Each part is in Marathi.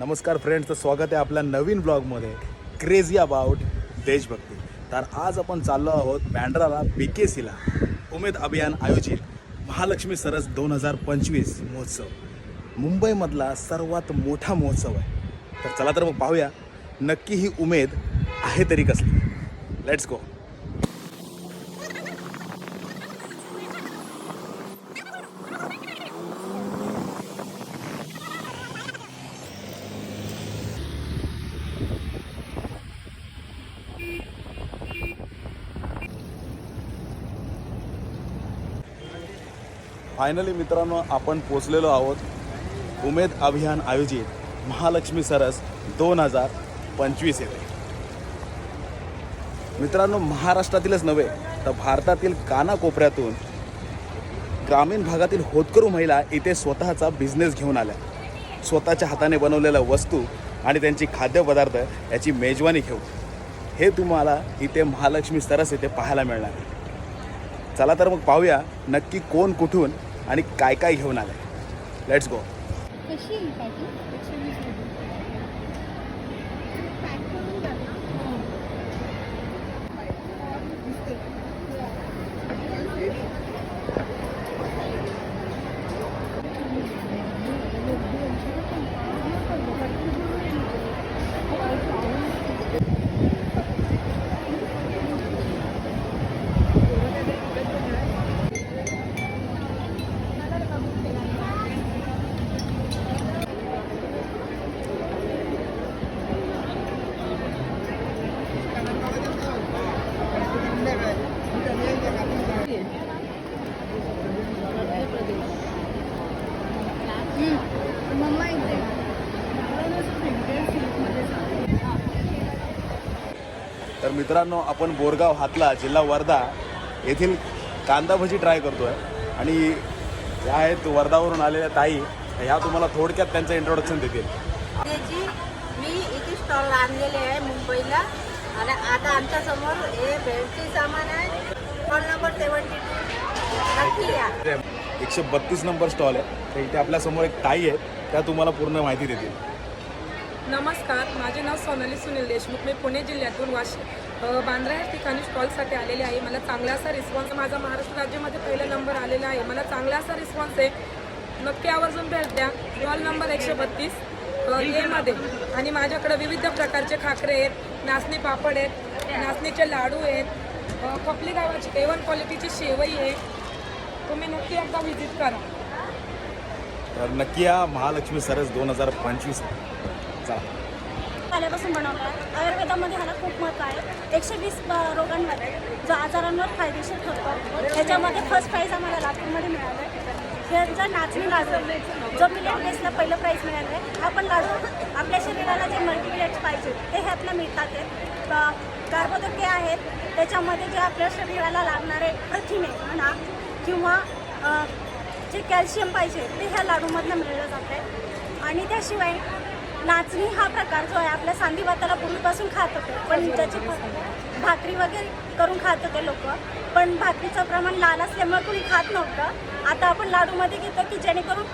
नमस्कार फ्रेंड्स, तर स्वागत आहे आपल्या नवीन ब्लॉगमध्ये क्रेझी अबाउट देशभक्ती। तर आज आपण चाललो आहोत बँड्राला BKCला उमेद अभियान आयोजित महालक्ष्मी सरस 2025 महोत्सव, मुंबईमधला सर्वात मोठा महोत्सव आहे। तर चला तर मग पाहूया नक्की ही उमेद आहे तरी कसली। Let's go. फायनली मित्रांनो, आपण पोचलेलो आहोत उमेद अभियान आयोजित महालक्ष्मी सरस 2025 येथे। मित्रांनो, महाराष्ट्रातीलच नव्हे तर भारतातील कानाकोपऱ्यातून ग्रामीण भागातील होतकरू महिला इथे स्वतःचा बिझनेस घेऊन आल्या। स्वतःच्या हाताने बनवलेल्या वस्तू आणि त्यांची खाद्यपदार्थ याची मेजवानी घेऊन हे तुम्हाला इथे महालक्ष्मी सरस येथे पाहायला मिळणार आहे। चला तर मग पाहूया नक्की कोण कुठून आणि काय काय घेऊन आले। Let's go. कशी आहे पाटी? मम्मा इथे तर मित्रांनो, आपण बोरगाव हातला जिल्हा वर्धा येथील कांदा भजी ट्राय करतोय आणि या आहेत वर्धावरून आलेल्या ताई। ह्या तुम्हाला थोडक्यात त्यांचं इंट्रोडक्शन देतील। त्याची मी इथे स्टॉल आणलेले आहे मुंबईला आणि आता आमच्या समोर हे बेडचे सामान आहे। स्टॉल नंबर 72 नक्की या। 132 नंबर स्टॉल आहे। तर इथे आपल्यासमोर एक ताई आहे, त्या तुम्हाला पूर्ण माहिती देतील। नमस्कार, माझे नाव सोनाली सुनील देशमुख। मी पुणे जिल्ह्यातून बांद्रा या ठिकाणी स्टॉलसाठी आलेले आहे। मला चांगला असा रिस्पॉन्स, माझा महाराष्ट्र राज्यामध्ये पहिला नंबर आलेला आहे। मला चांगला असा रिस्पॉन्स आहे, नक्की आवर्जून भेट द्या। स्टॉल नंबर 132 A मध्ये। आणि माझ्याकडे विविध प्रकारचे खाकरे आहेत, नाचणी पापड आहेत, नाचणीचे लाडू आहेत, खपली गावाची A1 क्वालिटीची शेवई आहे। तुम्ही नक्की एकदा व्हिजिट करा। तर नक्की या महालक्ष्मी सरस 2025। चला। आल्यापासून बनवला आहे। आयुर्वेदामध्ये ह्याला खूप महत्त्व आहे। 120 रोगांमध्ये जो आजारांवर फायदेशीर ठरतो, त्याच्यामध्ये फर्स्ट प्राईज आम्हाला लातूरमध्ये मिळालं आहे। ह्याचा नाचणी लाडू जो मिलेट बेसला पहिलं प्राईज मिळालं आहे। हा पण लाडू आपल्या शरीराला जे मल्टीग्रेट्स पाहिजे ते ह्यातनं मिळतात आहेत। कार्बोदके आहेत, त्याच्यामध्ये जे आपल्या शरीराला लागणारे प्रथिने म्हणा किंवा जे कॅल्शियम पाहिजे ते ह्या लाडूमधनं मिळलं जाते। आणि त्याशिवाय नाचणी हा प्रकार जो आहे आपल्या सांधीवाताला पूर्वीपासून खात होते, पण ज्याची भाकरी वगैरे करून खात होते लोक, पण भाकरीचं प्रमाण लाल असल्यामुळे कोणी खात नव्हतं। आता आपण लाडूमध्ये घेतो की जेणेकरून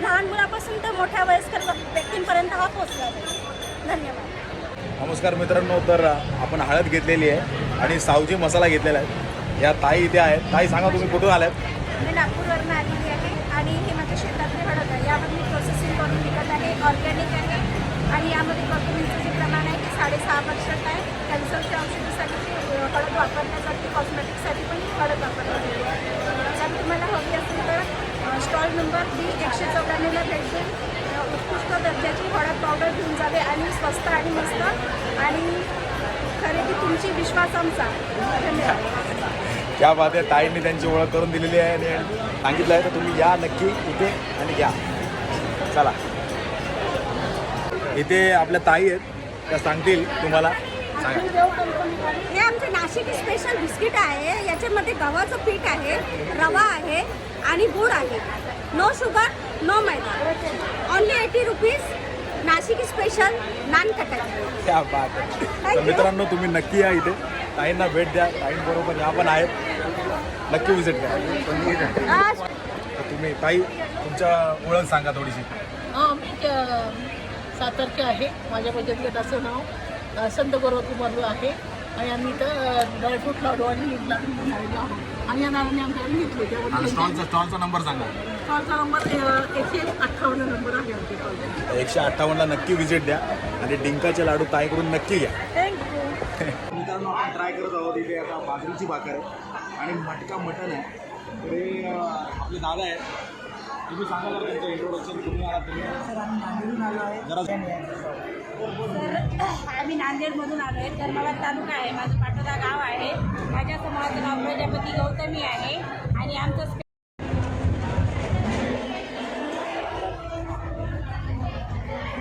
लहान मुलापासून तर मोठ्या वयस्कर व्यक्तींपर्यंत हा पोचला आहे। धन्यवाद। नमस्कार मित्रांनो, तर आपण हळद घेतलेली आहे आणि सावजी मसाला घेतलेला आहे। या ताई इथे आहेत। ताई, सांगा तुम्ही कुठून आल्यात? मी नागपूरवरून आलेली आहे आणि हे माझ्या शेतातले हळद आहे। यामध्ये मी प्रोसेसिंग करून विकत आहे, ऑर्गॅनिक आहे आणि यामध्ये कर्कुमिनचं जे प्रमाण आहे ते 6.5% आहे। कॅन्सरच्या औषधासाठी हळद वापरल्या जाते, कॉस्मेटिकसाठी पण हळद वापरली जाते। जर तुम्हाला हवी असेल तर स्टॉल नंबर B194ला भेट देऊन उत्कृष्ट दर्जाची हळद पावडर घेऊन जावे आणि स्वस्त आणि मस्त आणि खरेदी तुमची, विश्वास आमचा। धन्यवाद। त्या बात आहे, ताईंनी त्यांची ओळख करून दिलेली आहे आणि सांगितलं आहे, तर तुम्ही या नक्की इथे आणि घ्या। चला, इथे आपल्या ताई आहेत, त्या सांगतील तुम्हाला। सांगा। हे आमचे नाशिक स्पेशल बिस्किट आहे। याच्यामध्ये गव्हाचं पीठ आहे, रवा आहे आणि गूळ आहे। No sugar, no maida, only 80 rupees. Nashik special nankhatai. क्या बात आहे। तर मित्रांनो, तुम्ही नक्की या इथे, ताईंना भेट द्या। ताईंबरोबर या पण आहेत, नक्की विजिट करा। तर तुम्ही ताई तुमच्या ओळख सांगा थोडीशी। मी सातारचे आहे. माझ्या बचत गटाचं नाव संत गोरवती बंधू आहे आणि आम्ही इथं ड्रायफ्रूट लाडू आणि लाडू घेऊन आलेलो आहोत आणि या नावाने आमच्याकडे घेतले. त्याबद्दल स्टॉलचा नंबर सांगा. स्टॉलचा नंबर 158 नंबर आहे आमच्या स्टॉलचा. 158ला नक्की व्हिजिट द्या आणि डिंकाचे लाडू ताईकडून नक्की घ्या. थँक्यू. मित्रांनो आपण ट्राय करत आहोत. इथे आता बाजरीची भाकर आहे आणि मटका मटण आहे. तर हे आपले दादा आहेत. तुम्ही सांगा जरा तुमचं इंट्रोडक्शन. तुम्ही आला तुम्ही जरा तर आम्ही नांदेडमधून आलो आहे. धर्माबाद तालुका आहे. माझं पाटोदा गाव आहे. माझ्या समूहाचं नाव प्रजापती गौतमी आहे आणि आमचं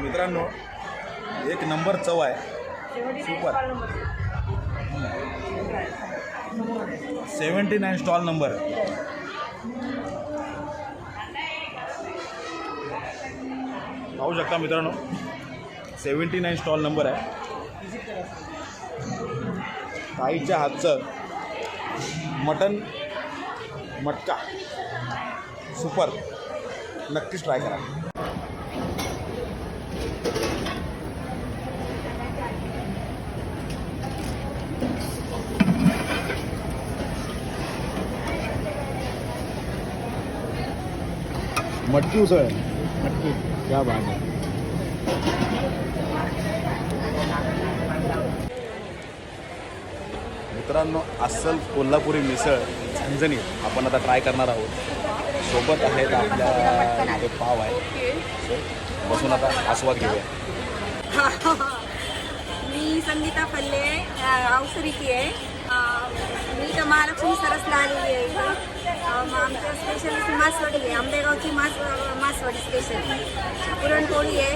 मित्रांनो एक नंबर चव आहे. सुपर. 79 stall number. पाहू शकता मित्रांनो 79 स्टॉल नंबर आहे. ताईच्या हातचं मटन मटका सुपर. नक्कीच ट्राय करा. मटकी उसळ आहे. मटकी क्या बात आहे. मित्रांनो अस्सल कोल्हापुरी मिसळ झणझणीत आपण आता ट्राय करणार आहोत. सोबत आहेत आपल्या इथे पाव आहे. बसून आता आस्वाद घेऊया. मी संगीता पल्ले अवसरीची आहे. मी तर महालक्ष्मी सरसला आलेली आहे इथं. आमचं स्पेशलिस्ट मासवडी आहे. आंबेगावची मासवडी स्पेशल. पुरणपोळी आहे,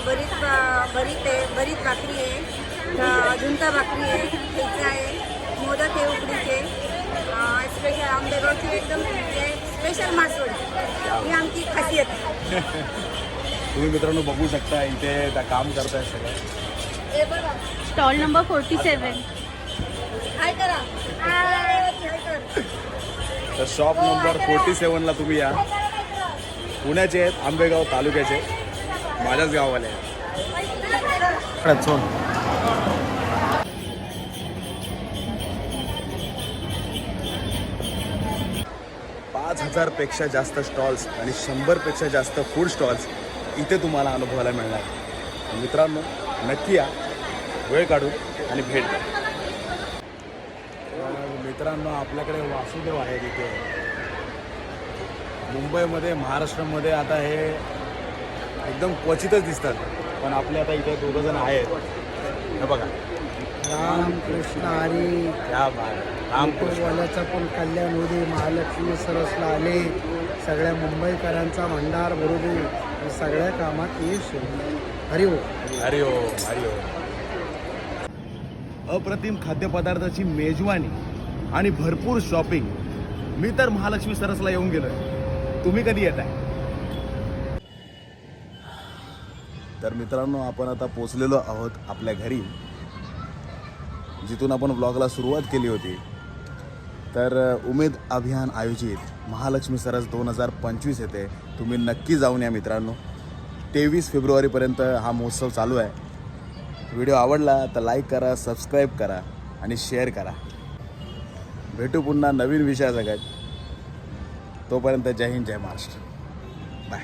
भरीत आहे, भरीत भाकरी आहे, झुणका भाकरी आहे, ठेचा आहे, मोदक आहे उकडीचे. स्पेशल आंबेगावची एकदम स्पेशल मासवडी ही आमची खासियत. तुम्ही मित्रांनो बघू शकता इथे त्या काम करताय सगळं. Stall number 47. काय करा तर शॉप नंबर 47ला तुम्ही या. पुण्याचे आहेत, आंबेगाव तालुक्याचे, माझ्याच गावाले आहेत. 5,000 पेक्षा जास्त स्टॉल्स आणि 100पेक्षा जास्त फूड स्टॉल्स इथे तुम्हाला अनुभवायला मिळणार. मित्रांनो नक्की या, वेळ काढून आणि भेट द्या. मित्रांनो आपल्याकडे वासुदेव आहेत इथे. मुंबईमध्ये महाराष्ट्रामध्ये आता हे एकदम क्वचितच दिसतात, पण आपले आता इथे 2 जण आहेत. हे बघा रामकृष्ण हरी. या रामकृष्ण. वाल्याचं पण कल्याण होऊ दे. महालक्ष्मी सरसला आले. सगळ्या मुंबईकरांचा भंडार भरू दे. सगळ्या कामात यश येऊ दे. हरी ओम. हरि ओम. हरि ओम. अप्रतिम खाद्यपदार्थाची मेजवानी आणि भरपूर शॉपिंग. मी तर महालक्ष्मी सरसला येऊन गेलोय. तुम्ही कधी येत आहे? तर मित्रांनो आपण आता पोचलेलो आहोत आपल्या घरी, जिथून आपण ब्लॉगला सुरुवात केली होती. तर उमेद अभियान आयोजित महालक्ष्मी सरस 2025 येते. तुम्ही नक्की जाऊन या मित्रांनो. 23 फेब्रुवारीपर्यंत हा महोत्सव चालू आहे. व्हिडिओ आवडला तर लाईक करा, सबस्क्राईब करा आणि शेअर करा. भेटू पुन्हा नवीन विषयासकट. तोपर्यंत जय हिंद, जय महाराष्ट्र. बाय.